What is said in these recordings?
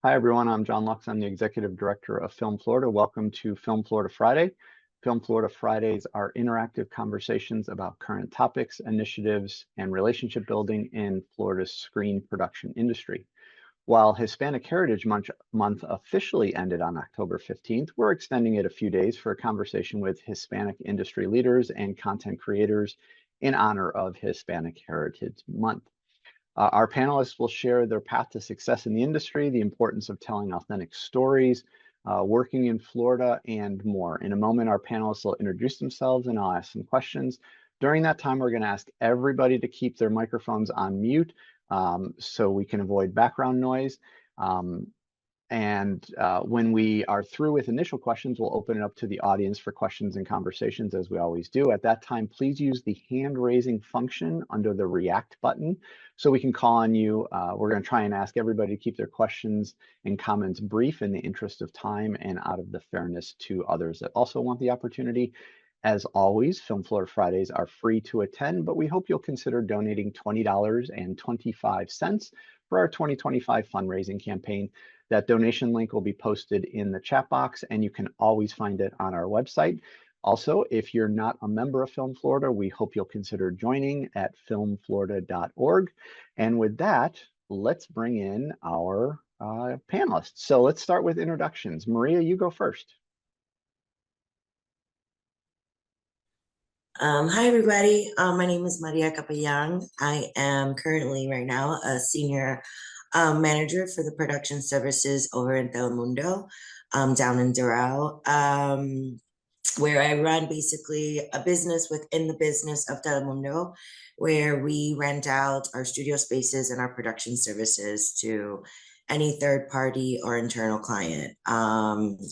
Hi, everyone. I'm John Lux. I'm the Executive Director of Film Florida. Welcome to Film Florida Friday. Film Florida Fridays are interactive conversations about current topics, initiatives, and relationship building in Florida's screen production industry. While Hispanic Heritage Month officially ended on October 15th, we're extending it a few days for a conversation with Hispanic industry leaders and content creators in honor of Hispanic Heritage Month. Our panelists will share their path to success in the industry, the importance of telling authentic stories, working in Florida, and more. In a moment, our panelists will introduce themselves and I'll ask some questions. During that time, we're going to ask everybody to keep their microphones on mute so we can avoid background noise. When we are through with initial questions, we'll open it up to the audience for questions and conversations as we always do. At that time, please use the hand raising function under the react button so we can call on you. We're going to try and ask everybody to keep their questions and comments brief in the interest of time and out of the fairness to others that also want the opportunity. As always, Film Florida Fridays are free to attend, but we hope you'll consider donating $20.25 for our 2025 fundraising campaign. That donation link will be posted in the chat box, and you can always find it on our website. Also, if you're not a member of Film Florida, we hope you'll consider joining at filmflorida.org. And with that, let's bring in our panelists. So let's start with introductions. Maria, you go first. Hi, everybody. My name is Maria Capellan. I am currently right now a senior manager for the production services over in Telemundo, down in Doral, where I run basically a business within the business of Telemundo, where we rent out our studio spaces and our production services to any third party or internal client.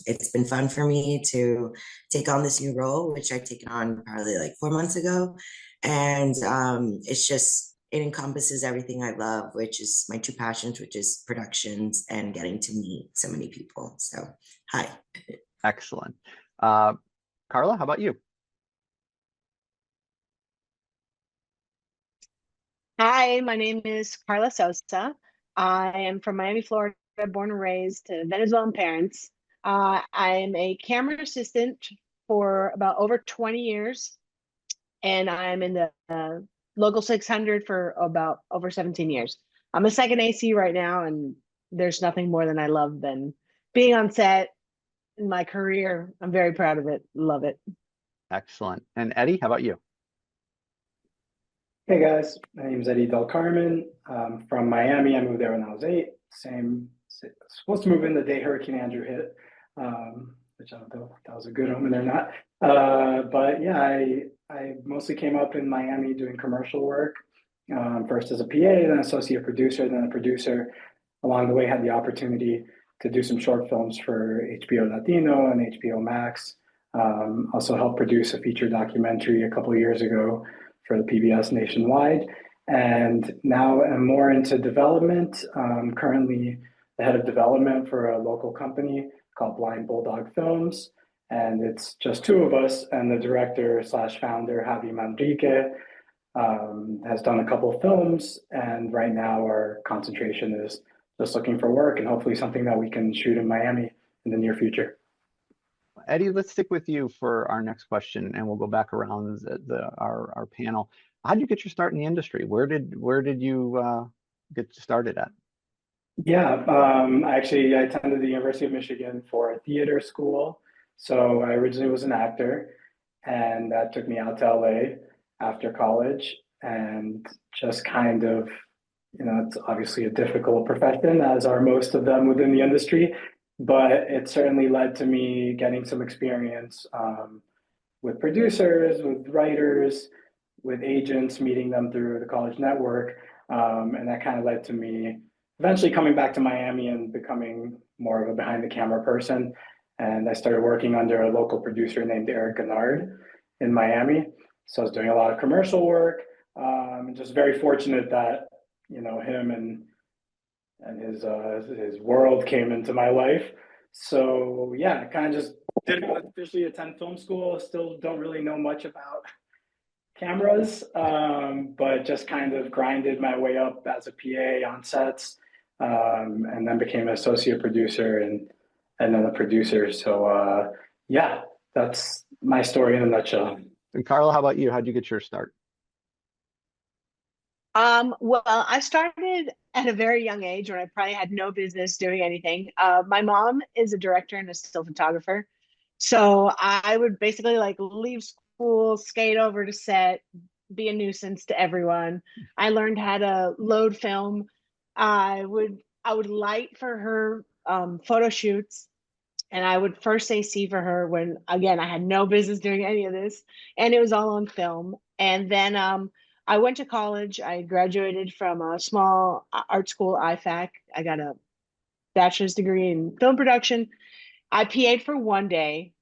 It's been fun for me to take on this new role, which I've taken on probably like 4 months ago. And it encompasses everything I love, which is my two passions, which is productions and getting to meet so many people. So, hi. Excellent. Carla, how about you? Hi, my name is Carla Sosa. I am from Miami, Florida, born and raised to Venezuelan parents. I'm a camera assistant for about over 20 years, and I'm in the local 600 for about over 17 years. I'm a second AC right now, and there's nothing more than I love than being on set in my career. I'm very proud of it. Love it. Excellent. And Eddie, how about you? Hey guys, my name is Eddie Del Carmen. From Miami. I moved there when I was 8. Supposed to move in the day Hurricane Andrew hit, which I don't know if that was a good omen or not. But yeah, I mostly came up in Miami doing commercial work, first as a PA, then associate producer, then a producer. Along the way, had the opportunity to do some short films for HBO Latino and HBO Max. Also helped produce a feature documentary a couple of years ago for the PBS nationwide. And now I'm more into development. Currently the head of development for a local company called Blind Bulldog Films. And it's just 2 of us, and the director / founder, Javi Manrique, has done a couple of films. And right now our concentration is just looking for work and hopefully something that we can shoot in Miami in the near future. Eddie, let's stick with you for our next question, and we'll go back around our panel. How did you get your start in the industry? Where did you get started at? Yeah, I attended the University of Michigan for a theater school. So I originally was an actor, and that took me out to LA after college, and just kind of, it's obviously a difficult profession, as are most of them within the industry. But it certainly led to me getting some experience with producers, with writers, with agents, meeting them through the college network. And that kind of led to me eventually coming back to Miami and becoming more of a behind the camera person. And I started working under a local producer named Eric Gennard in Miami. So I was doing a lot of commercial work. Just very fortunate that, him and his world came into my life. So yeah, I kind of just didn't officially attend film school. Still don't really know much about cameras, but just kind of grinded my way up as a PA on sets, and then became an associate producer and then a producer. So yeah, that's my story in a nutshell. And Carla, how about you? How'd you get your start? Well, I started at a very young age when I probably had no business doing anything. My mom is a director and a still photographer. So I would basically like leave school, skate over to set, be a nuisance to everyone. I learned how to load film. I would light for her photo shoots, and I would first say C for her when again I had no business doing any of this, and it was all on film. And then I went to college. I graduated from a small art school, IFAC. I got a bachelor's degree in film production. I PA'd for one day,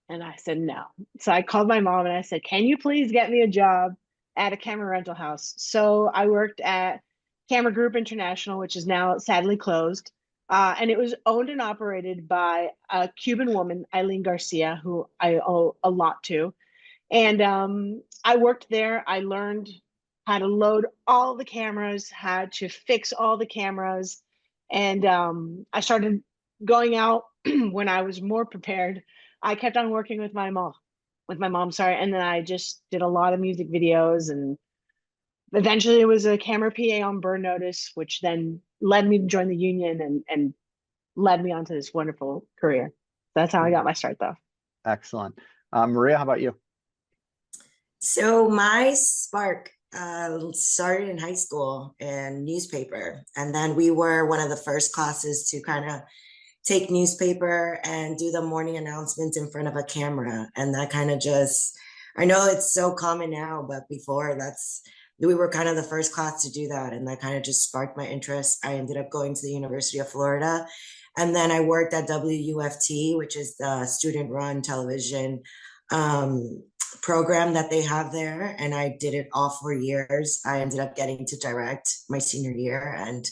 and I said no. So I called my mom and I said, "Can you please get me a job at a camera rental house?" So I worked at Camera Group International, which is now sadly closed. And it was owned and operated by a Cuban woman, Eileen Garcia, who I owe a lot to. And I worked there. I learned how to load all the cameras, how to fix all the cameras. And I started going out when I was more prepared. I kept on working with my mom, sorry. And then I just did a lot of music videos. And eventually it was a camera PA on Burn Notice, which then led me to join the union and led me onto this wonderful career. That's how I got my start, though. Excellent. Maria, how about you? So my spark started in high school in newspaper, and then we were one of the first classes to kind of take newspaper and do the morning announcements in front of a camera, and that kind of just, I know it's so common now, but before we were kind of the first class to do that, and that kind of just sparked my interest. I ended up going to the University of Florida, and then I worked at WUFT, which is the student-run television program that they have there, and I did it all 4 years. I ended up getting to direct my senior year, and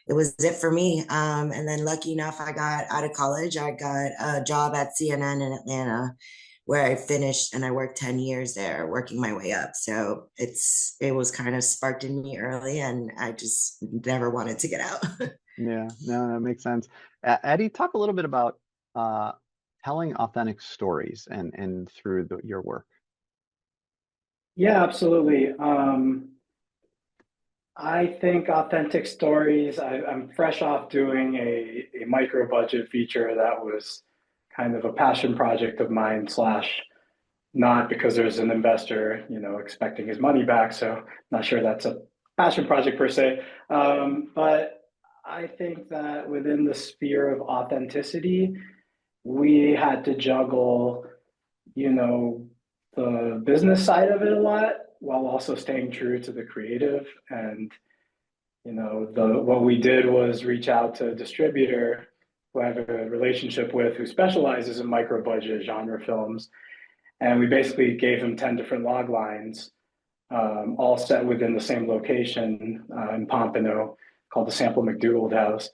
it was it for me. And then lucky enough, I got out of college. I got a job at CNN in Atlanta, where I finished, and I worked 10 years there, working my way up. So it was kind of sparked in me early, and I just never wanted to get out. Yeah, no, that makes sense. Eddie, talk a little bit about telling authentic stories and through your work. Yeah, absolutely. I think authentic stories, I'm fresh off doing a micro budget feature that was kind of a passion project of mine, slash not, because there's an investor, expecting his money back. So not sure that's a passion project per se. But I think that within the sphere of authenticity, we had to juggle, the business side of it a lot while also staying true to the creative. And what we did was reach out to a distributor who I have a relationship with, who specializes in micro budget genre films, and we basically gave him 10 different log lines, all set within the same location in Pompano, called the Sample McDougald House,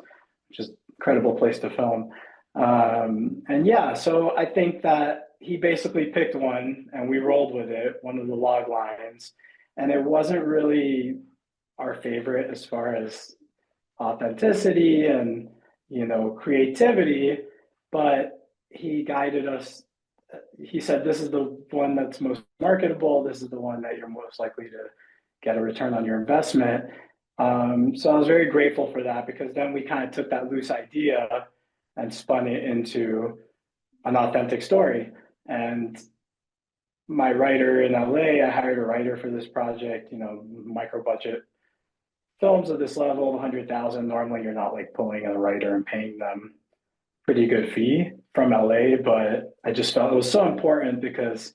which is an incredible place to film. And yeah, so I think that he basically picked one and we rolled with it, one of the log lines. And it wasn't really our favorite as far as authenticity and, creativity, but he guided us. He said, this is the one that's most marketable. This is the one that you're most likely to get a return on your investment. So I was very grateful for that, because then we kind of took that loose idea and spun it into an authentic story. And my writer in LA, I hired a writer for this project, micro budget films of this level, 100,000. Normally you're not like pulling in a writer and paying them pretty good fee from LA, but I just felt it was so important, because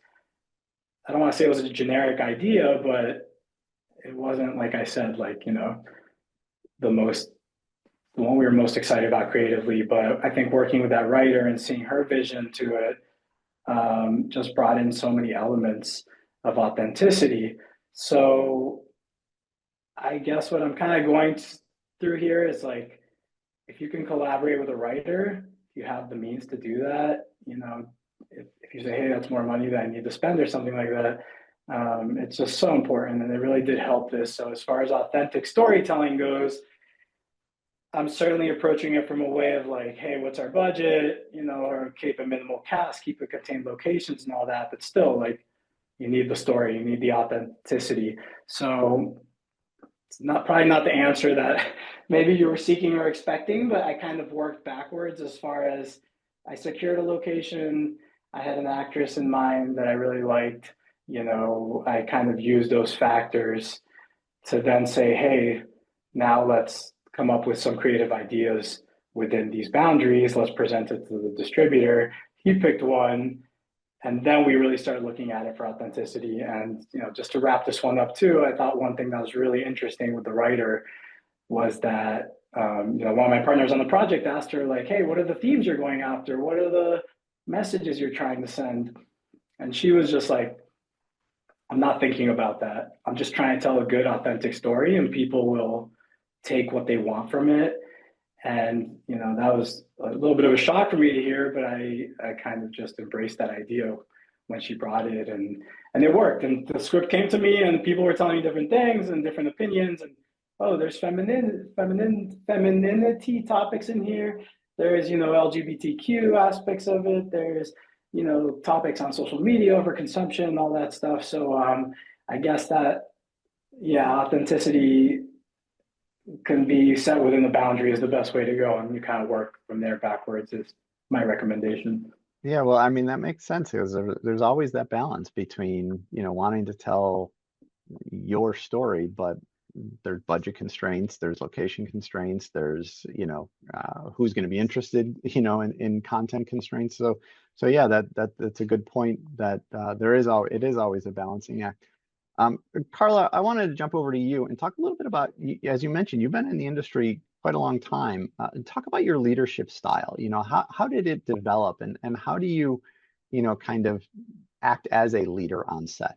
I don't want to say it was a generic idea, but it wasn't, like I said, the one we were most excited about creatively. But I think working with that writer and seeing her vision to it just brought in so many elements of authenticity. So I guess what I'm kind of going through here is, like, if you can collaborate with a writer, you have the means to do that. If you say, hey, that's more money that I need to spend or something like that, it's just so important. And it really did help this. So as far as authentic storytelling goes, I'm certainly approaching it from a way of like, hey, what's our budget? You know, or keep a minimal cast, keep it contained locations and all that. But still, like, you need the story, you need the authenticity. So it's not probably not the answer that maybe you were seeking or expecting, but I kind of worked backwards as far as I secured a location. I had an actress in mind that I really liked. You know, I kind of used those factors to then say, hey, now let's come up with some creative ideas within these boundaries. Let's present it to the distributor. He picked one, and then we really started looking at it for authenticity. And you know, just to wrap this one up too, I thought one thing that was really interesting with the writer was that you know, one of my partners on the project asked her like, "Hey, what are the themes you're going after? What are the messages you're trying to send?" And she was just like, "I'm not thinking about that. I'm just trying to tell a good, authentic story, and people will take what they want from it." And you know, that was a little bit of a shock for me to hear, but I kind of just embraced that idea when she brought it, and it worked. And the script came to me, and people were telling me different things and different opinions. And oh, there's femininity topics in here. There's, you know, LGBTQ aspects of it. There's, you know, topics on social media over consumption, all that stuff. So I guess that, yeah, authenticity can be set within the boundary is the best way to go, and you kind of work from there backwards is my recommendation. Yeah, well, I mean, that makes sense because there's always that balance between, you know, wanting to tell your story, but there's budget constraints, there's location constraints, there's, you know, who's going to be interested, you know, in content constraints. So yeah, that's a good point that it is always a balancing act. Carla, I wanted to jump over to you and talk a little bit about, as you mentioned, you've been in the industry quite a long time. Talk about your leadership style. You know, how did it develop, and how do you, you know, kind of act as a leader on set?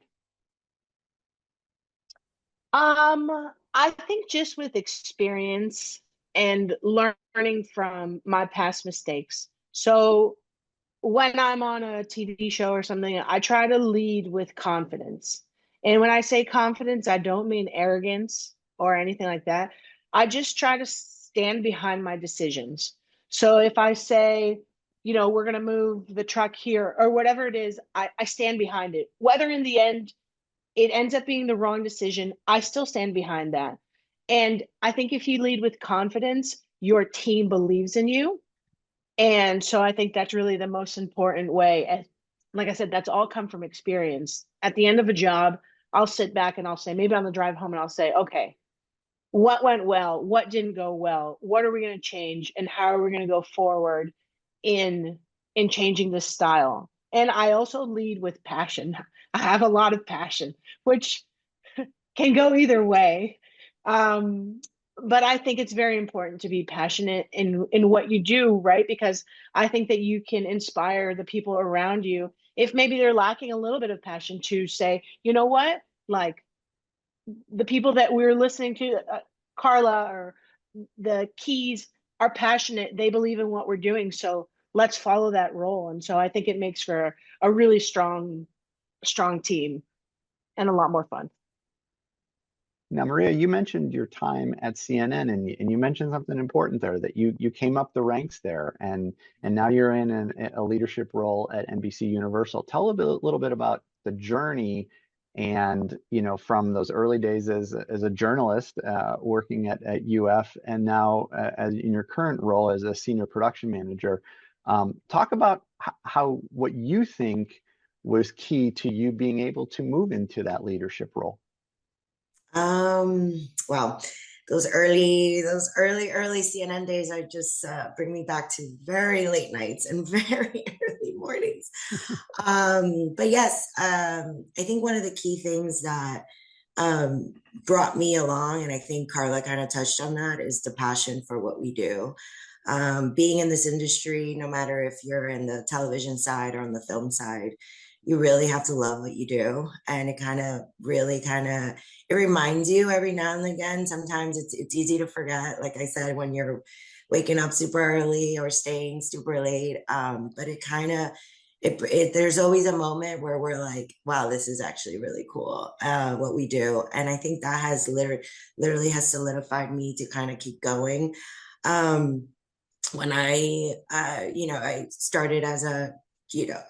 I think just with experience and learning from my past mistakes. So when I'm on a TV show or something, I try to lead with confidence. And when I say confidence, I don't mean arrogance or anything like that. I just try to stand behind my decisions. So if I say, you know, we're going to move the truck here or whatever it is, I stand behind it. Whether in the end it ends up being the wrong decision, I still stand behind that. And I think if you lead with confidence, your team believes in you, and so I think that's really the most important way. And like I said, that's all come from experience. At the end of a job, I'll sit back and I'll say, maybe on the drive home, and I'll say, okay, what went well? What didn't go well? What are we going to change? And how are we going to go forward in changing this style? And I also lead with passion. I have a lot of passion, which can go either way. Um, but I think it's very important to be passionate in what you do, right? Because I think that you can inspire the people around you if maybe they're lacking a little bit of passion to say, you know what, like the people that we're listening to, Carla or the Keys are passionate. They believe in what we're doing, so let's follow that role. And so I think it makes for a really strong team and a lot more fun. Now, Maria, you mentioned your time at CNN, and you mentioned something important there, that you came up the ranks there, and now you're in a leadership role at NBC Universal. Tell a little bit about the journey, and you know, from those early days as a journalist working at UF, and now as in your current role as a senior production manager. Talk about how what you think was key to you being able to move into that leadership role. Well, those early CNN days are just bring me back to very late nights and very early mornings. But yes, I think one of the key things that brought me along, and I think Carla kind of touched on that, is the passion for what we do. Being in this industry, no matter if you're in the television side or on the film side, you really have to love what you do. And it kind of really it reminds you every now and again. Sometimes it's easy to forget, like I said, when you're waking up super early or staying super late. But there's always a moment where we're like, wow, this is actually really cool, what we do. And I think that has literally has solidified me to kind of keep going. When I started as a,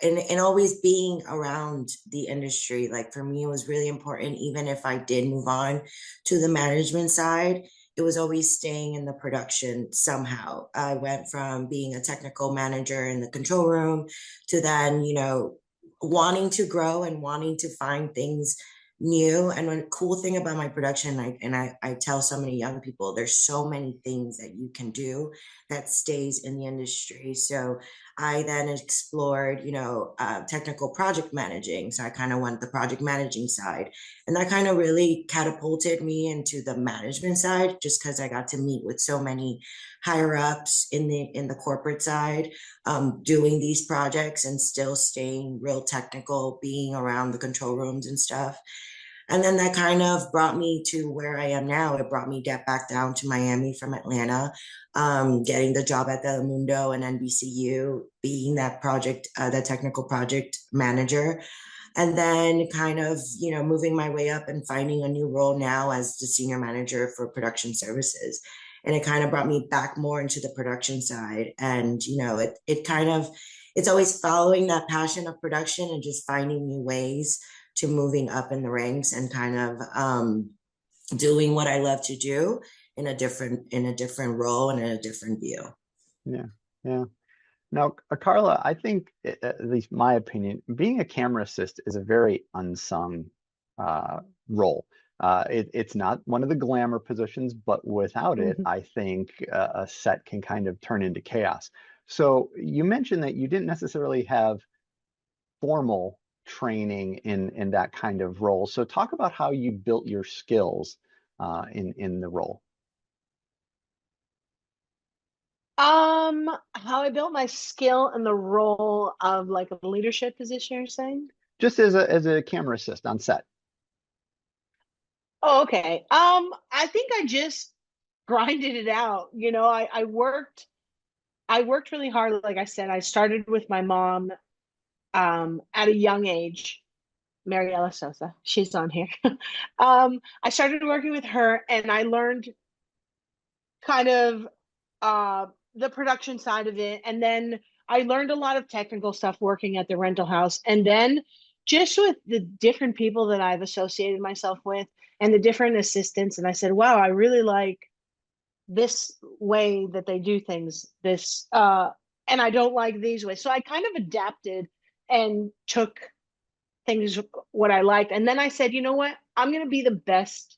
and always being around the industry, like for me, it was really important. Even if I did move on to the management side, it was always staying in the production somehow. I went from being a technical manager in the control room to then, wanting to grow and wanting to find things new. And one cool thing about my production, I tell so many young people, there's so many things that you can do that stays in the industry. So I then explored, technical project managing. So I kind of went the project managing side, and that kind of really catapulted me into the management side, just because I got to meet with so many higher ups in the corporate side, doing these projects and still staying real technical, being around the control rooms and stuff. And then that kind of brought me to where I am now. It brought me back down to Miami from Atlanta, getting the job at Telemundo and NBCU, being that that technical project manager. And then kind of, moving my way up and finding a new role now as the senior manager for production services. And it kind of brought me back more into the production side. And, it's always following that passion of production and just finding new ways to moving up in the ranks and kind of doing what I love to do in a different role and in a different view. Yeah, yeah. Now, Carla, I think, at least my opinion, being a camera assist is a very unsung role. It's not one of the glamour positions, but without it, I think a set can kind of turn into chaos. So you mentioned that you didn't necessarily have formal training in that kind of role. So talk about how you built your skills in the role. How I built my skill in the role of like a leadership position, you're saying? Just as a camera assist on set. Oh, okay. I think I just grinded it out. I worked really hard. Like I said, I started with my mom at a young age. Mariela Sosa, she's on here. I started working with her and I learned kind of the production side of it. And then I learned a lot of technical stuff working at the rental house. And then just with the different people that I've associated myself with and the different assistants, and I said, wow, I really like this way that they do things, and I don't like these ways. So I kind of adapted and took things what I liked. And then I said, you know what? I'm going to be the best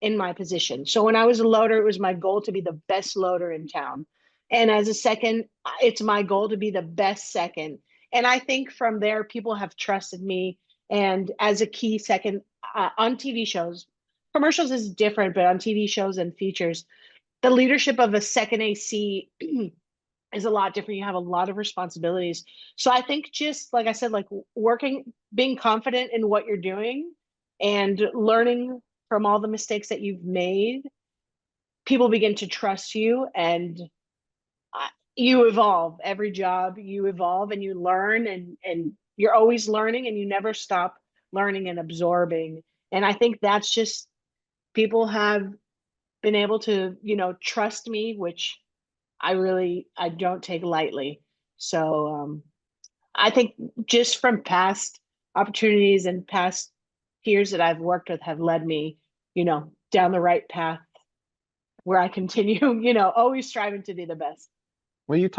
in my position. So when I was a loader, it was my goal to be the best loader in town. And as a second, it's my goal to be the best second. And I think from there, people have trusted me. And as a key second on TV shows, commercials is different, but on TV shows and features, the leadership of a second AC is a lot different. You have a lot of responsibilities. So I think just like I said, like working, being confident in what you're doing and learning from all the mistakes that you've made, people begin to trust you and you evolve. Every job you evolve and you learn and you're always learning and you never stop learning and absorbing. And I think that's just people have been able to, trust me, which I don't take lightly. So I think just from past opportunities and past peers that I've worked with have led me, down the right path where I continue, always striving to be the best. Well, you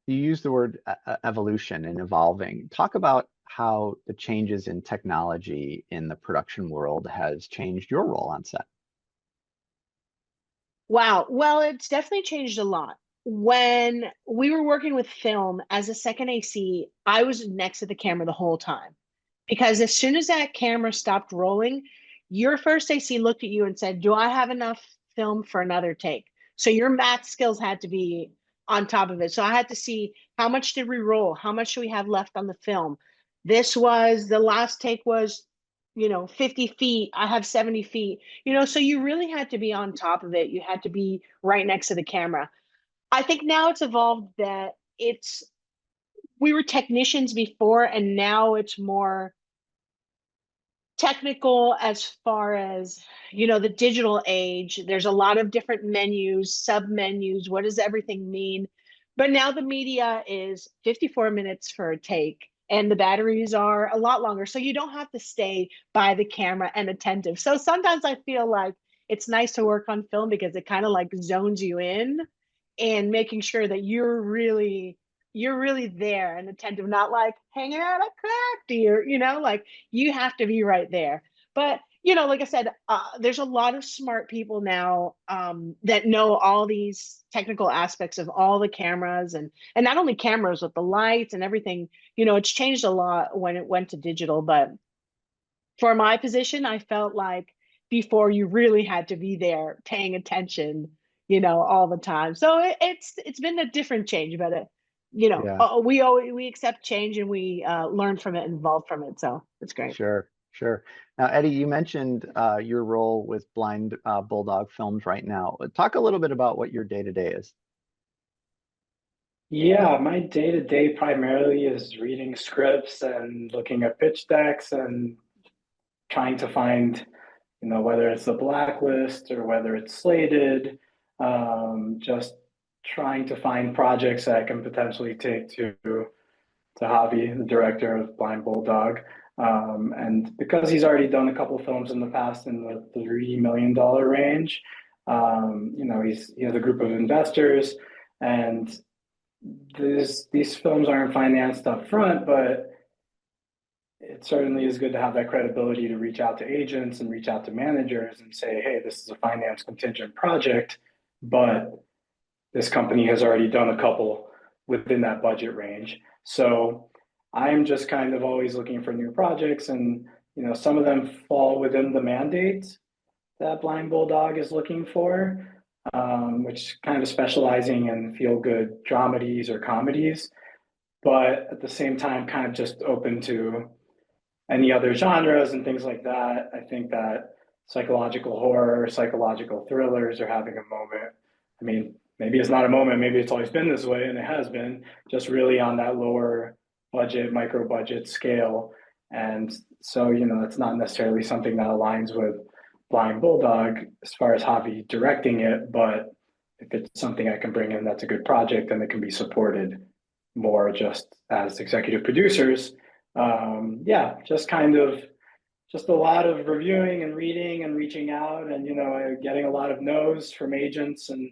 used the word evolution and evolving. Talk about how the changes in technology in the production world has changed your role on set. Wow. Well, it's definitely changed a lot. When we were working with film as a second AC, I was next to the camera the whole time because as soon as that camera stopped rolling, your first AC looked at you and said, do I have enough film for another take? So your math skills had to be on top of it. So I had to see how much did we roll? How much do we have left on the film? The last take was, 50 feet. I have 70 feet, so you really had to be on top of it. You had to be right next to the camera. I think now it's evolved that we were technicians before and now it's more technical as far as, the digital age. There's a lot of different menus, sub menus. What does everything mean? But now the media is 54 minutes for a take, and the batteries are a lot longer. So you don't have to stay by the camera and attentive. So sometimes I feel like it's nice to work on film because it kind of like zones you in and making sure that you're really there and attentive, not like hanging out at crafty or, like you have to be right there. But, like I said, there's a lot of smart people now that know all these technical aspects of all the cameras and not only cameras, with the lights and everything. It's changed a lot when it went to digital. But for my position, I felt like before you really had to be there paying attention, all the time. So it's been a different change, but Yeah, we accept change and we learn from it and evolve from it. So it's great. sure, sure. Now, Eddie, you mentioned your role with Blind Bulldog Films right now. Talk a little bit about what your day-to-day is. Yeah, my day-to-day primarily is reading scripts and looking at pitch decks and trying to find, whether it's the blacklist or whether it's slated, just trying to find projects that I can potentially take to Javi, the director of Blind Bulldog. And because he's already done a couple films in the past in the $3 million range, he has a group of investors, and these films aren't financed up front, but it certainly is good to have that credibility to reach out to agents and reach out to managers and say, hey, this is a finance contingent project, but this company has already done a couple within that budget range. So I'm just kind of always looking for new projects, and some of them fall within the mandate that Blind Bulldog is looking for, which kind of specializing in feel good dramedies or comedies, but at the same time, kind of just open to any other genres and things like that. I think that psychological horror, psychological thrillers are having a moment. I mean, maybe it's not a moment, maybe it's always been this way, and it has been just really on that lower budget, micro budget scale. And so, it's not necessarily something that aligns with Blind Bulldog as far as Javi directing it, but if it's something I can bring in that's a good project and it can be supported more just as executive producers, yeah, just a lot of reviewing and reading and reaching out and getting a lot of no's from agents. And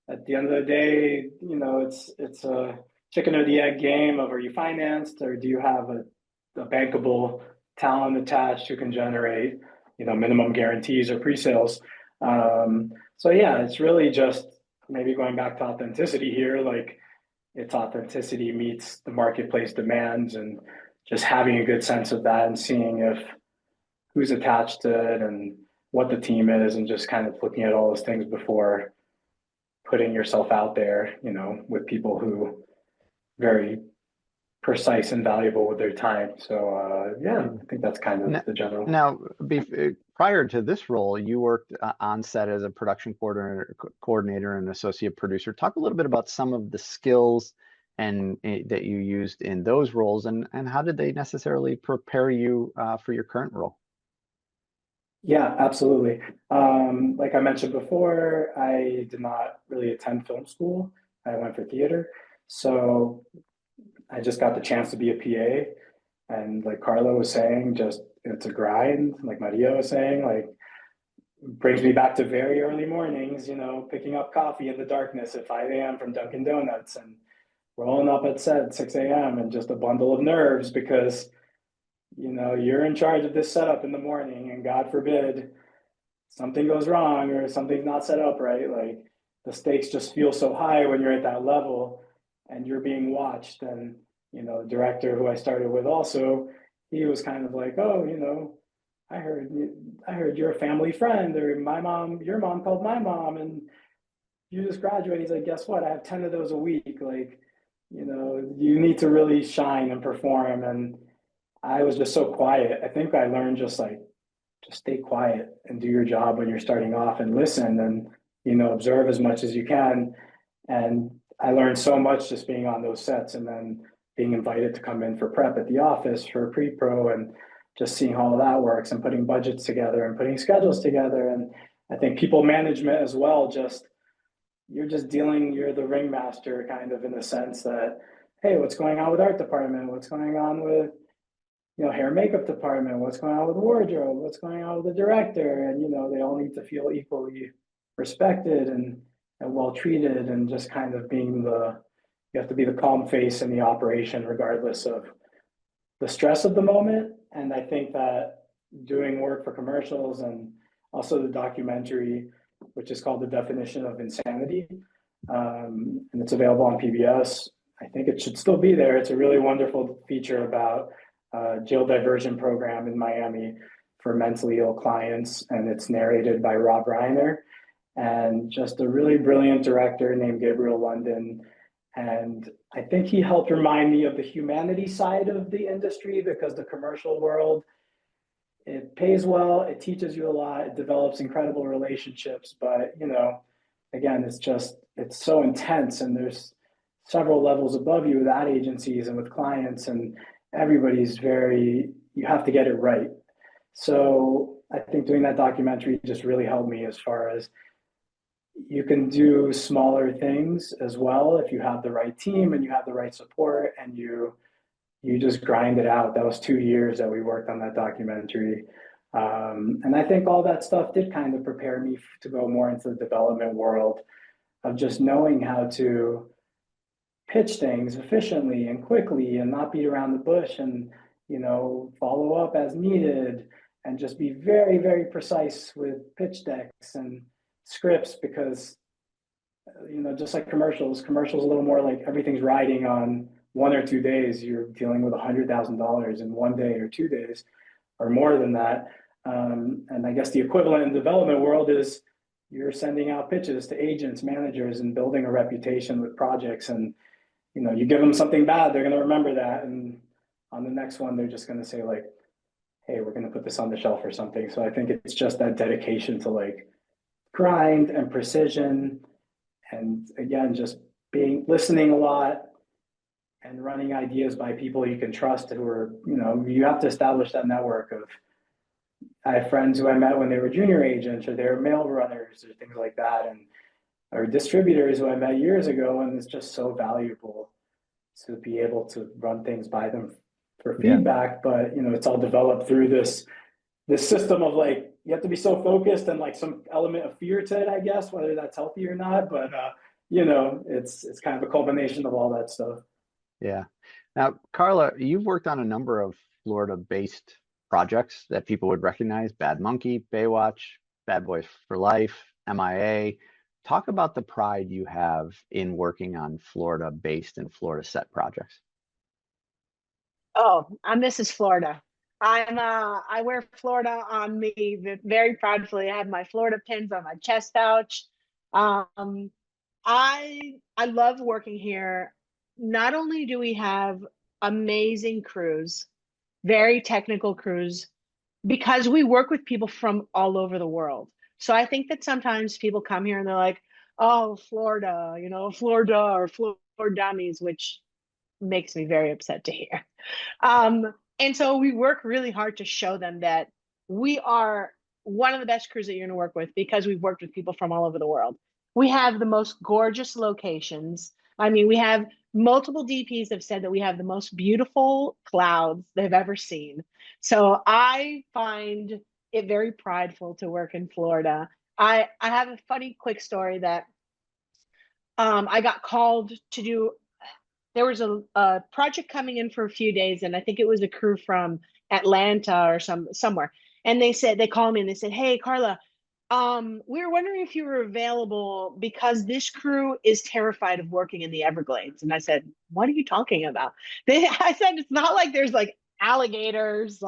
at the end of the day, it's a chicken or the egg game of, are you financed, or do you have a bankable talent attached who can generate minimum guarantees or pre-sales. So yeah, it's really just maybe going back to authenticity here, like it's authenticity meets the marketplace demands, and just having a good sense of that and seeing if who's attached to it and what the team is, and just kind of looking at all those things before putting yourself out there, with people who very precise and valuable with their time. So yeah, I think that's kind of the general. Now, prior to this role, you worked on set as a production coordinator and associate producer. Talk a little bit about some of the skills and that you used in those roles, and how did they necessarily prepare you for your current role? Yeah, absolutely. Like I mentioned before, I did not really attend film school. I went for theater. So I just got the chance to be a PA. And like Carla was saying, just it's a grind. Like Maria was saying, like brings me back to very early mornings, picking up coffee in the darkness at 5 a.m. from Dunkin' Donuts and rolling up at set at 6 a.m. and just a bundle of nerves because you're in charge of this setup in the morning, and God forbid something goes wrong or something's not set up right. Like the stakes just feel so high when you're at that level and you're being watched. And, the director who I started with also, he was kind of like, oh, I heard you're a family friend, or your mom called my mom and you just graduated. He's like, guess what? I have 10 of those a week. Like, you need to really shine and perform. And I was just so quiet. I think I learned just stay quiet and do your job when you're starting off and listen and, observe as much as you can. And I learned so much just being on those sets and then being invited to come in for prep at the office for pre-pro and just seeing how all that works and putting budgets together and putting schedules together. And I think people management as well, you're the ringmaster kind of, in the sense that, hey, what's going on with art department? What's going on with, hair and makeup department? What's going on with wardrobe? What's going on with the director? And, they all need to feel equally respected and well treated, and just kind of you have to be the calm face in the operation, regardless of the stress of the moment. And I think that doing work for commercials, and also the documentary, which is called The Definition of Insanity, and it's available on PBS. I think it should still be there. It's a really wonderful feature about jail diversion program in Miami for mentally ill clients, and it's narrated by Rob Reiner, and just a really brilliant director named Gabriel London. And I think he helped remind me of the humanity side of the industry, because the commercial world, it pays well, it teaches you a lot, it develops incredible relationships, but again, it's so intense, and there's several levels above you with ad agencies and with clients, and you have to get it right. So I think doing that documentary just really helped me, as far as you can do smaller things as well if you have the right team and you have the right support, and you just grind it out. That was 2 years that we worked on that documentary. And I think all that stuff did kind of prepare me to go more into the development world, of just knowing how to pitch things efficiently and quickly, and not beat around the bush, and follow up as needed, and just be very, very precise with pitch decks and scripts, because just like commercials a little more like everything's riding on 1 or 2 days. You're dealing with $100,000 in 1 day or 2 days, or more than that. And I guess the equivalent in the development world is you're sending out pitches to agents, managers, and building a reputation with projects. And you give them something bad, they're going to remember that, and on the next one, they're just going to say, like, hey, we're going to put this on the shelf or something. So I think it's just that dedication to grind and precision, and again, just listening a lot, and running ideas by people you can trust, who are, you have to establish that network of, I have friends who I met when they were junior agents, or they were mail runners, or things like that, or distributors who I met years ago, and it's just so valuable to be able to run things by them for feedback. Yeah. But it's all developed through this system of you have to be so focused, and some element of fear to it, I guess, whether that's healthy or not. But it's kind of a culmination of all that stuff. Yeah. Now, Carla, you've worked on a number of Florida-based projects that people would recognize: Bad Monkey, Baywatch, Bad Boys for Life, MIA. Talk about the pride you have in working on Florida-based and Florida set projects. Oh, I'm Mrs. Florida. I wear Florida on me very proudly. I have my Florida pins on my chest pouch. I love working here. Not only do we have amazing crews, very technical crews, because we work with people from all over the world. So I think that sometimes people come here and they're like, oh, Florida, Florida, or Florida dummies, which makes me very upset to hear. And so we work really hard to show them that we are one of the best crews that you're going to work with, because we've worked with people from all over the world. We have the most gorgeous locations. I mean, we have multiple DPs have said that we have the most beautiful clouds they've ever seen. So I find it very prideful to work in Florida. I have a funny quick story that I got called to do. There was a project coming in for a few days, and I think it was a crew from Atlanta or somewhere. And they called me and they said, "Hey, Carla, we were wondering if you were available, because this crew is terrified of working in the Everglades." And I said, "What are you talking about?" I said, "It's not like there's alligators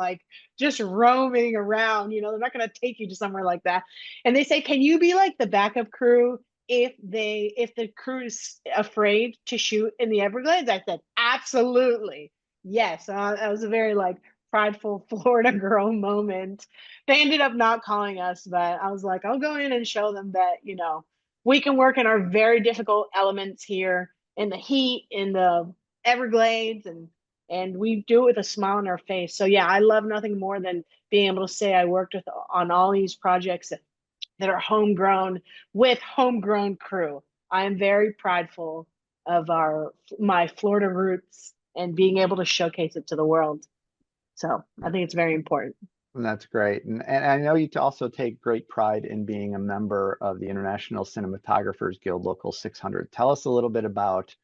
just roaming around. They're not going to take you to somewhere like that." And they say, "Can you be the backup crew if the crew is afraid to shoot in the Everglades?" I said, "Absolutely, yes." That was a very prideful Florida girl moment. They ended up not calling us, but I was like, I'll go in and show them that we can work in our very difficult elements here in the heat, in the Everglades, and and we do it with a smile on our face. So yeah, I love nothing more than being able to say I worked on all these projects that are homegrown with homegrown crew. I am very prideful of my Florida roots and being able to showcase it to the world. So I think it's very important. And that's great. And I know you also take great pride in being a member of the International Cinematographers Guild Local 600. Tell us a little bit about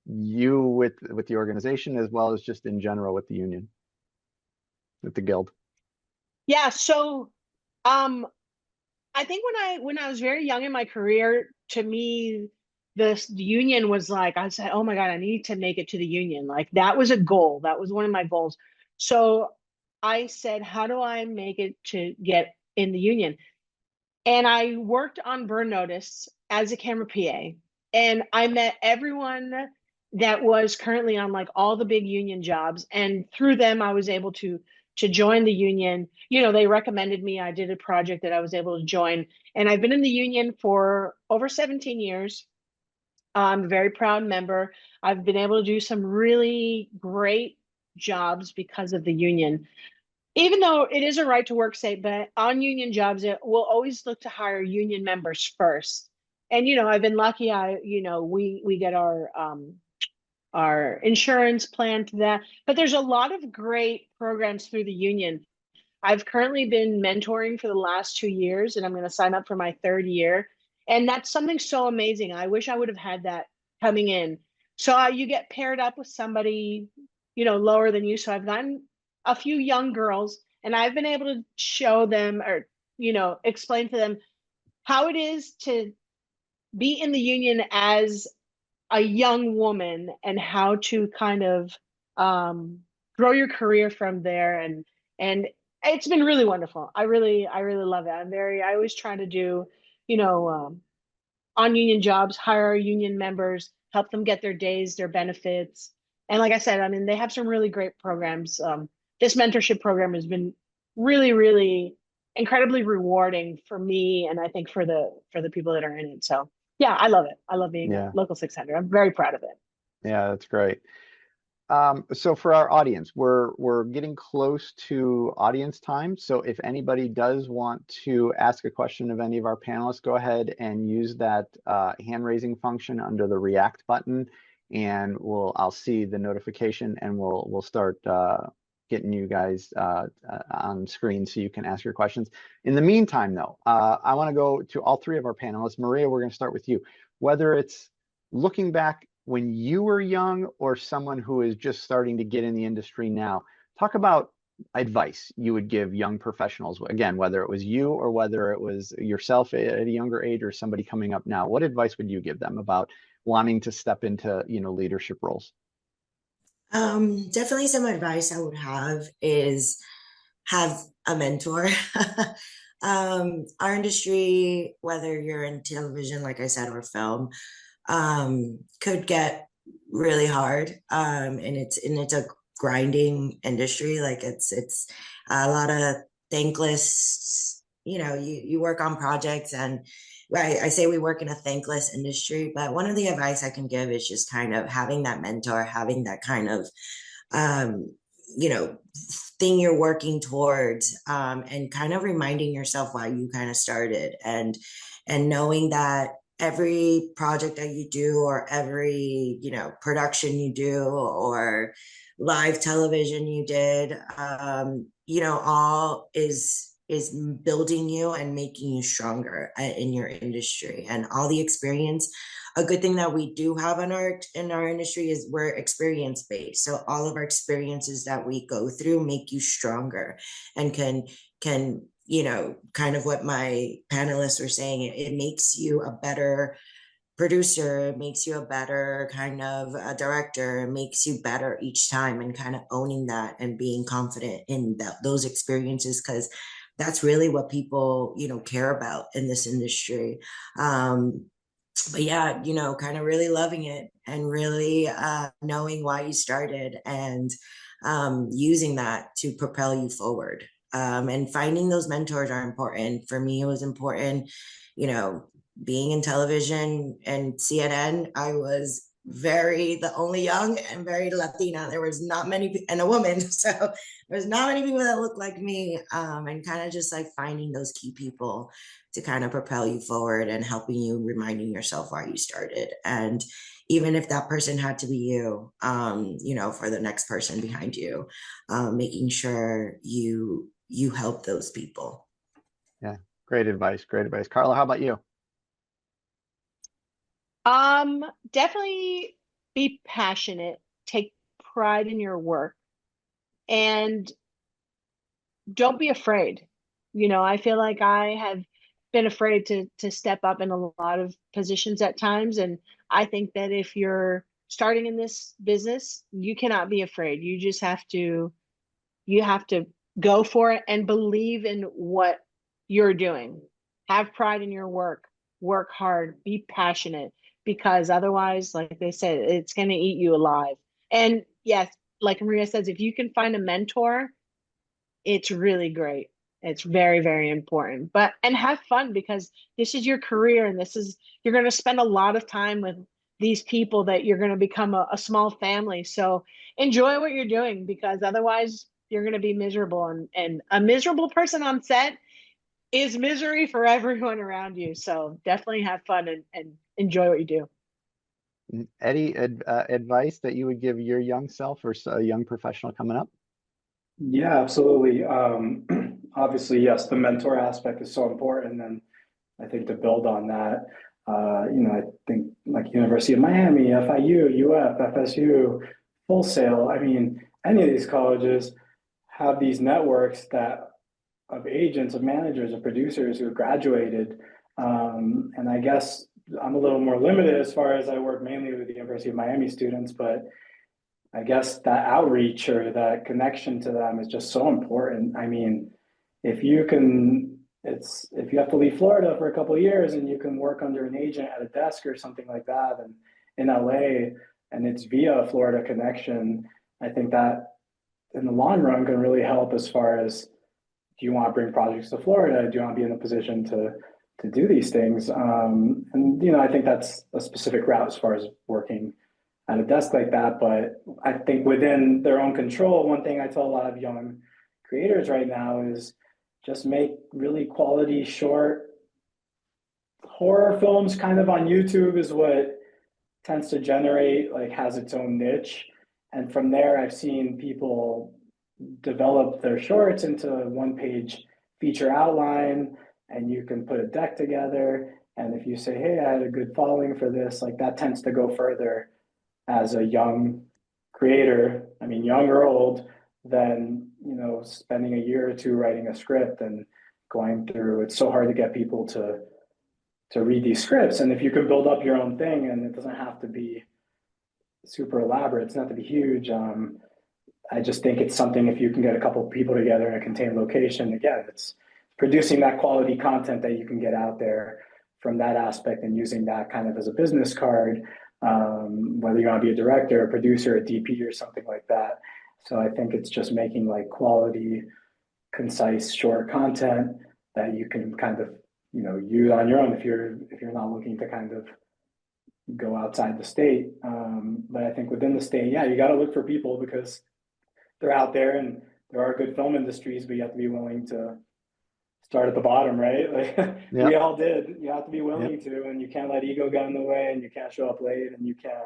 you with the organization, as well as just in general with the union, with the guild. Yeah, so um I think when I was very young in my career, to me, the union was like, I said, oh my God, I need to make it to the union. Like that was a goal. That was one of my goals. So I said, how do I make it to get in the union? And I worked on Burn Notice as a camera PA, and I met everyone that was currently on like all the big union jobs, and through them I was able to join the union. You know, they recommended me. I did a project that I was able to join, and I've been in the union for over 17 years. I'm a very proud member. I've been able to do some really great jobs because of the union. Even though it is a right to work state, but on union jobs, it will always look to hire union members first. And you know, I've been lucky. We get our insurance plan to that. But there's a lot of great programs through the union. I've currently been mentoring for the last 2 years, and I'm going to sign up for my third year. And that's something so amazing. I wish I would have had that coming in. So you get paired up with somebody, lower than you. So I've gotten a few young girls, and I've been able to show them or, explain to them how it is to be in the union as a young woman and how to kind of grow your career from there. And it's been really wonderful. I really love it. I always try to do, you know, on union jobs, hire our union members, help them get their days, their benefits. And like I said, I mean, they have some really great programs. This mentorship program has been really, really incredibly rewarding for me, and I think for the people that are in it. So yeah, I love it. I love being a Yeah, local 600. I'm very proud of it. yeah, that's great. So for our audience, we're getting close to audience time. So if anybody does want to ask a question of any of our panelists, go ahead and use that hand raising function under the React button, and I'll see the notification, and we'll start getting you guys on screen so you can ask your questions. In the meantime, though, I want to go to all three of our panelists. Maria, we're going to start with you. Whether it's looking back when you were young or someone who is just starting to get in the industry now, talk about advice you would give young professionals. Again, whether it was you or whether it was yourself at a younger age or somebody coming up now, what advice would you give them about wanting to step into, leadership roles? Definitely some advice I would have is have a mentor. Our industry, whether you're in television, like I said, or film, could get really hard. And it's a grinding industry. Like it's a lot of thankless, you work on projects, and I say we work in a thankless industry, but one of the advice I can give is just kind of having that mentor, having that kind of, um, you know, thing you're working towards, and kind of reminding yourself why you kind of started, and knowing that every project that you do, or every, production you do, or live television you did, all is building you and making you stronger in your industry. And all the experience, a good thing that we do have in our industry is we're experience based. So all of our experiences that we go through make you stronger, and can kind of what my panelists were saying, it makes you a better producer, it makes you a better kind of a director, it makes you better each time, and kind of owning that and being confident in those experiences, because that's really what people care about in this industry. But yeah, kind of really loving it, and really knowing why you started, and using that to propel you forward. And finding those mentors are important. For me, it was important, being in television and CNN. I was the only young and very Latina. There was not many, and a woman. So there's not many people that look like me, and kind of just like finding those key people to kind of propel you forward and helping you, reminding yourself why you started. And even if that person had to be you, for the next person behind you, making sure you help those people. Yeah, great advice. Great advice. Carla, how about you? Definitely be passionate, take pride in your work, and don't be afraid. I feel like I have been afraid to step up in a lot of positions at times, and I think that if you're starting in this business, you cannot be afraid. You have to go for it and believe in what you're doing. Have pride in your work, work hard, be passionate, because otherwise, like they said, it's going to eat you alive. And yes, like Maria says, if you can find a mentor, it's really great. It's very, very important. And have fun, because this is your career, and you're going to spend a lot of time with these people that you're going to become a small family. So enjoy what you're doing, because otherwise you're going to be miserable, and a miserable person on set is misery for everyone around you. So definitely have fun and enjoy what you do. Eddie, advice that you would give your young self or a young professional coming up? Yeah, absolutely. Obviously, yes, the mentor aspect is so important, and I think to build on that, I think like University of Miami, FIU, UF, FSU, Full Sail. I mean, any of these colleges have these networks that of agents, of managers, of producers who have graduated. And I guess I'm a little more limited as far as I work mainly with the University of Miami students, but I guess that outreach or that connection to them is just so important. I mean, if you can, if you have to leave Florida for a couple of years and you can work under an agent at a desk or something like that, and in LA, and it's via a Florida connection, I think that in the long run can really help as far as, do you want to bring projects to Florida? Do you want to be in a position to do these things? And I think that's a specific route as far as working at a desk like that. But I think within their own control, one thing I tell a lot of young creators right now is just make really quality short horror films. Kind of on YouTube is what tends to generate, like, has its own niche. And from there, I've seen people develop their shorts into a one-page feature outline, and you can put a deck together. And if you say, hey, I had a good following for this, like, that tends to go further as a young creator, I mean, young or old, than, spending a year or two writing a script and going through. It's so hard to get people to read these scripts. And if you can build up your own thing, and it doesn't have to be super elaborate, it's not to be huge. I just think it's something, if you can get a couple of people together in a contained location, again, it's producing that quality content that you can get out there from that aspect, and using that kind of as a business card, whether you want to be a director, a producer, a DP, or something like that. So I think it's just making like quality, concise, short content that you can kind of, use on your own if you're not looking to kind of go outside the state. But I think within the state, yeah, you got to look for people, because they're out there, and there are good film industries, but you have to be willing to start at the bottom, right? Like, yep. We all did. You have to be willing to, and you can't let ego get in the way, and you can't show up late, and you can't,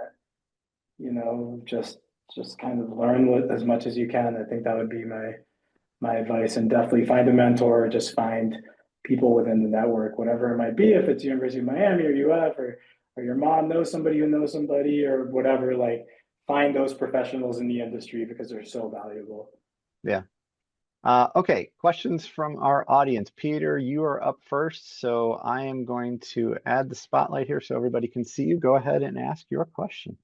just kind of learn as much as you can. I think that would be my advice. And definitely find a mentor, or just find people within the network, whatever it might be, if it's University of Miami or UF, or your mom knows somebody who knows somebody, or whatever. Like, find those professionals in the industry, because they're so valuable. Yeah. Okay, questions from our audience. Peter, you are up first, so I am going to add the spotlight here so everybody can see you. Go ahead and ask your question.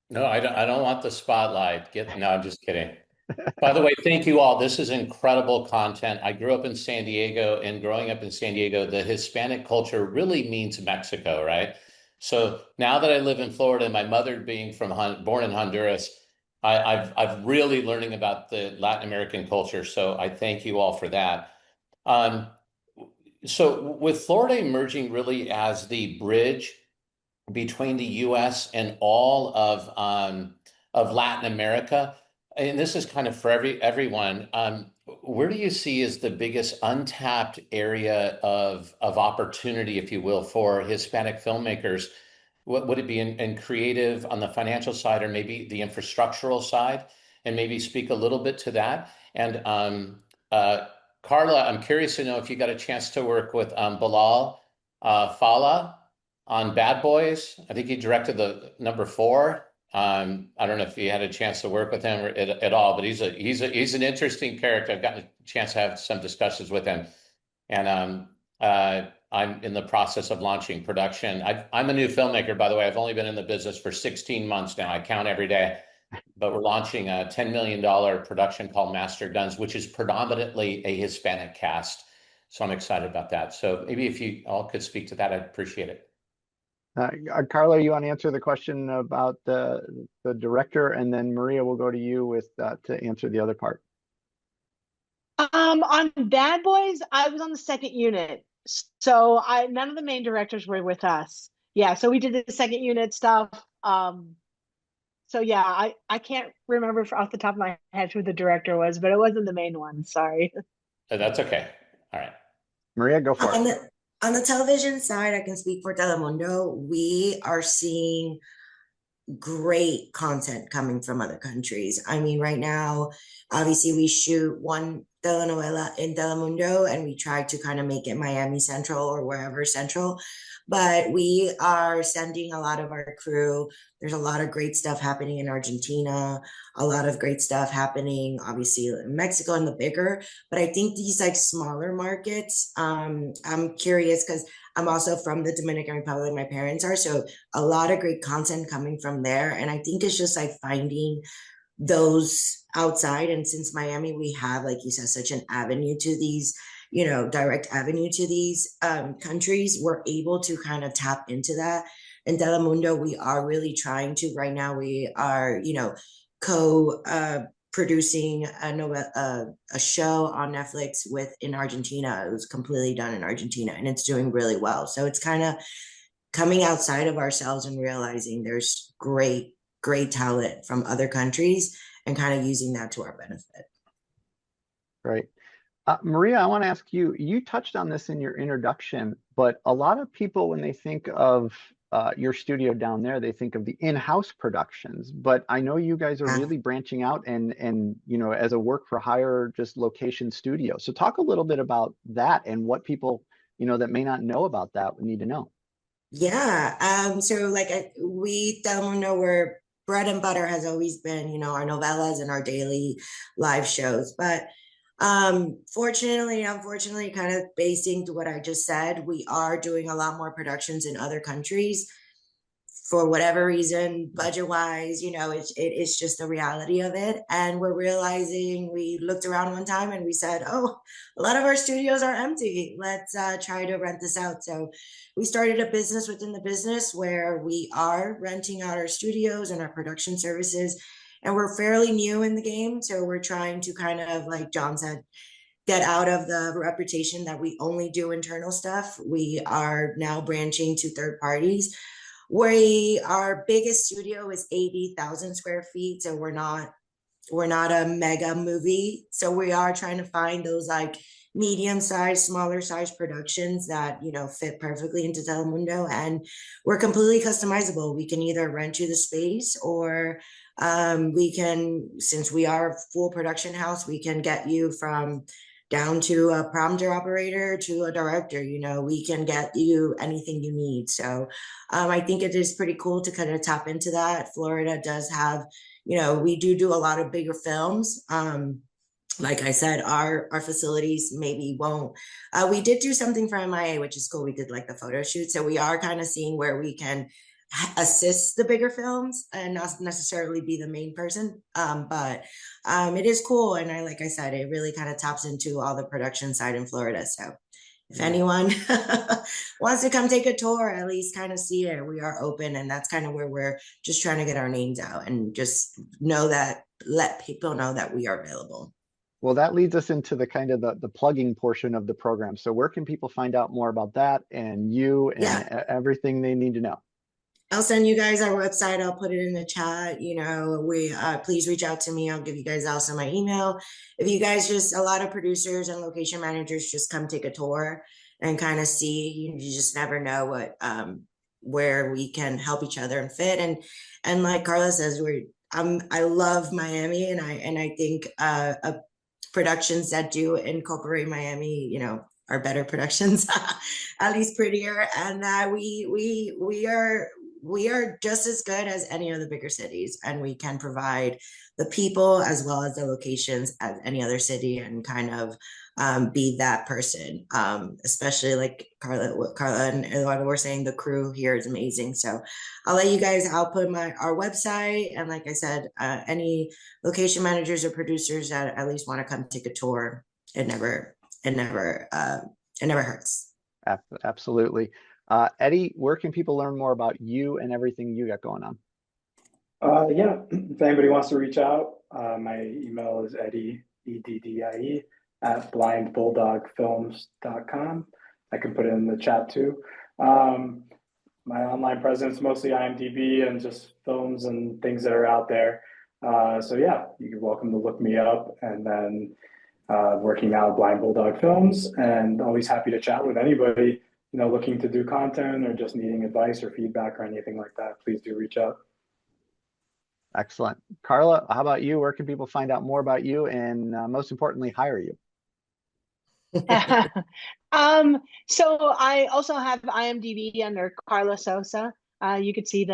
No, I don't want the spotlight. No, I'm just kidding. By the way, thank you all. This is incredible content. I grew up in San Diego, and growing up in San Diego, the Hispanic culture really means Mexico, right? So now that I live in Florida, my mother being born in Honduras, I've really learning about the Latin American culture. So I thank you all for that. So with Florida emerging really as the bridge between the US and all of Latin America. And this is kind of for everyone. Where do you see as the biggest untapped area of opportunity, if you will, for Hispanic filmmakers? What would it be in creative on the financial side, or maybe the infrastructural side? And maybe speak a little bit to that. And Carla, I'm curious to know if you got a chance to work with Bilal Fala on Bad Boys. I think he directed the #4. I don't know if you had a chance to work with him at all, but he's an interesting character. I've gotten a chance to have some discussions with him, and I'm in the process of launching production. I'm a new filmmaker, by the way. I've only been in the business for 16 months now. I count every day. But we're launching a $10 million production called Master Guns, which is predominantly a Hispanic cast. So I'm excited about that. So maybe if you all could speak to that, I'd appreciate it. Carla, you want to answer the question about the director, and then Maria will go to you with to answer the other part. On Bad Boys, I was on the second unit, so none of the main directors were with us. Yeah, so we did the second unit stuff. So yeah, I can't remember off the top of my head who the director was, but it wasn't the main one. Sorry. That's okay. All right. Maria, go for it. On the television side, I can speak for Telemundo. We are seeing great content coming from other countries. I mean, right now, obviously, we shoot one telenovela in Telemundo, and we try to kind of make it Miami Central or wherever Central. But we are sending a lot of our crew. There's a lot of great stuff happening in Argentina, a lot of great stuff happening, obviously, in Mexico and the bigger. But I think these like smaller markets, I'm curious because I'm also from the Dominican Republic, my parents are. So a lot of great content coming from there. And I think it's just like finding those outside. And since Miami, we have, like you said, such an avenue to these, direct avenue to these countries, we're able to kind of tap into that. In Telemundo, we are really trying to, right now, we are, producing a show on Netflix in Argentina. It was completely done in Argentina, and it's doing really well. So it's kind of coming outside of ourselves and realizing there's great talent from other countries and kind of using that to our benefit. Great. Maria, I want to ask you, you touched on this in your introduction, but a lot of people, when they think of your studio down there, they think of the in-house productions, but I know you guys are really branching out and as a work for hire, just location studio. So talk a little bit about that and what people, that may not know about that would need to know. Yeah. So we Telemundo, where bread and butter has always been, our novellas and our daily live shows. But fortunately, unfortunately, kind of basing to what I just said, we are doing a lot more productions in other countries. For whatever reason, budget-wise, it's just the reality of it. And we're realizing, we looked around one time and we said, oh, a lot of our studios are empty. Let's try to rent this out. So we started a business within the business where we are renting out our studios and our production services. And we're fairly new in the game. So we're trying to kind of, like John said, get out of the reputation that we only do internal stuff. We are now branching to third parties. Our biggest studio is 80,000 square feet. So we're not a mega movie. So we are trying to find those like medium-sized, smaller-sized productions that, fit perfectly into Telemundo. And we're completely customizable. We can either rent you the space, or we can, since we are a full production house, we can get you from down to a prompter operator to a director. We can get you anything you need. So I think it is pretty cool to kind of tap into that. Florida does have, we do a lot of bigger films. Like I said, our facilities maybe won't. We did do something for MIA, which is cool. We did like the photo shoot. So we are kind of seeing where we can assist the bigger films and not necessarily be the main person. But it is cool. And like I said, it really kind of taps into all the production side in Florida. So if anyone wants to come take a tour, at least kind of see it, we are open. And that's kind of where we're just trying to get our names out and just let people know that we are available. Well, that leads us into the kind of the plugging portion of the program. So where can people find out more about that and you and everything they need to know? I'll send you guys our website. I'll put it in the chat. You know, please reach out to me. I'll give you guys also my email. If you guys a lot of producers and location managers just come take a tour and kind of see, you just never know what, where we can help each other and fit. And like Carla says, I love Miami, and I think, productions that do incorporate Miami, you know, are better productions, at least prettier. And we are just as good as any of the bigger cities, and we can provide the people as well as the locations as any other city, and kind of be that person. Especially like Carla and Eduardo were saying, the crew here is amazing. So I'll put our website, and like I said, any location managers or producers that at least want to come take a tour, it never hurts. Absolutely. Eddie, where can people learn more about you and everything you got going on? Yeah, if anybody wants to reach out, my email is Eddie, EDDIE, at blindbulldogfilms.com. I can put it in the chat too. My online presence, mostly IMDb and just films and things that are out there. So yeah, you're welcome to look me up, and then working out Blind Bulldog Films, and always happy to chat with anybody, you know, looking to do content or just needing advice or feedback or anything like that. Please do reach out. Excellent. Carla, how about you? Where can people find out more about you, and most importantly, hire you? So I also have IMDb under Carla Sosa. You could see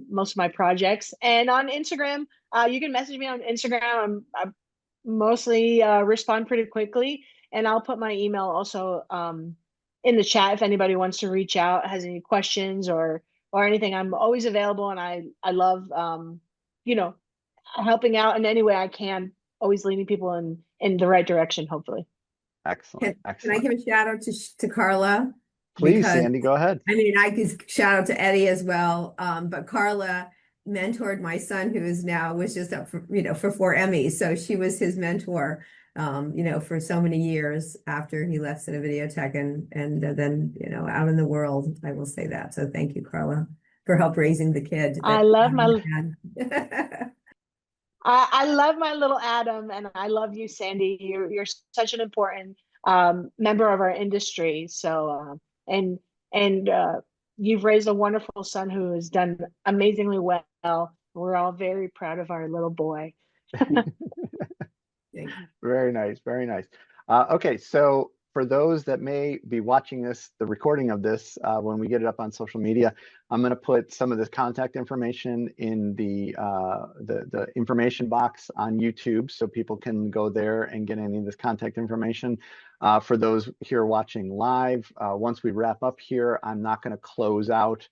most of my projects, and on Instagram, you can message me on Instagram. I mostly respond pretty quickly, and I'll put my email also in the chat if anybody wants to reach out, has any questions or anything. I'm always available, and I love you know, helping out in any way I can, always leading people in the right direction, hopefully. Excellent. Can I give a shout out to Carla? Please, Because, Sandy, go ahead. I mean, I could shout out to Eddie as well. But Carla mentored my son, who was just up for, for 4 Emmys. So she was his mentor, for so many years after he left Cinevideotech and then, out in the world. I will say that. So thank you, Carla, for help raising the kid. I love I love my little Adam, and I love you, Sandy. You're such an important member of our industry. So and you've raised a wonderful son who has done amazingly well. We're all very proud of our little boy. Very nice, very nice. Okay, so for those that may be watching the recording of this, when we get it up on social media, I'm going to put some of this contact information in the information box on YouTube, so people can go there and get any of this contact information. For those here watching live, once we wrap up here, I'm not going to close out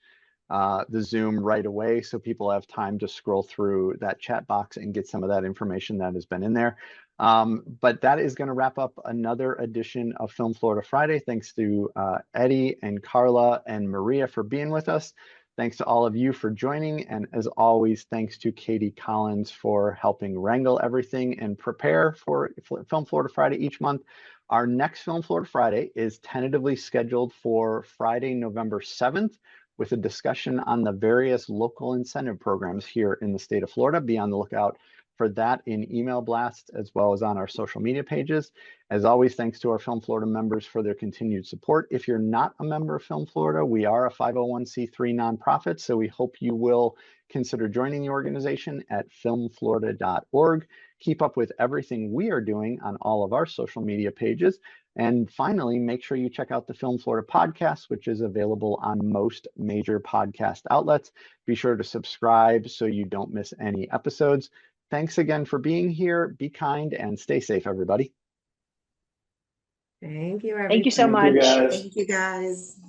the Zoom right away, so people have time to scroll through that chat box and get some of that information that has been in there. But that is going to wrap up another edition of Film Florida Friday. Thanks to Eddie and Carla and Maria for being with us. Thanks to all of you for joining. And as always, thanks to Katie Collins for helping wrangle everything and prepare for Film Florida Friday each month. Our next Film Florida Friday is tentatively scheduled for Friday, November 7th, with a discussion on the various local incentive programs here in the state of Florida. Be on the lookout for that in email blasts as well as on our social media pages. As always, thanks to our Film Florida members for their continued support. If you're not a member of Film Florida, we are a 501c3 nonprofit, so we hope you will consider joining the organization at filmflorida.org. Keep up with everything we are doing on all of our social media pages. And finally, make sure you check out the Film Florida podcast, which is available on most major podcast outlets. Be sure to subscribe so you don't miss any episodes. Thanks again for being here. Be kind and stay safe, everybody. Thank you, everybody. Thank you so much. Thank you, guys.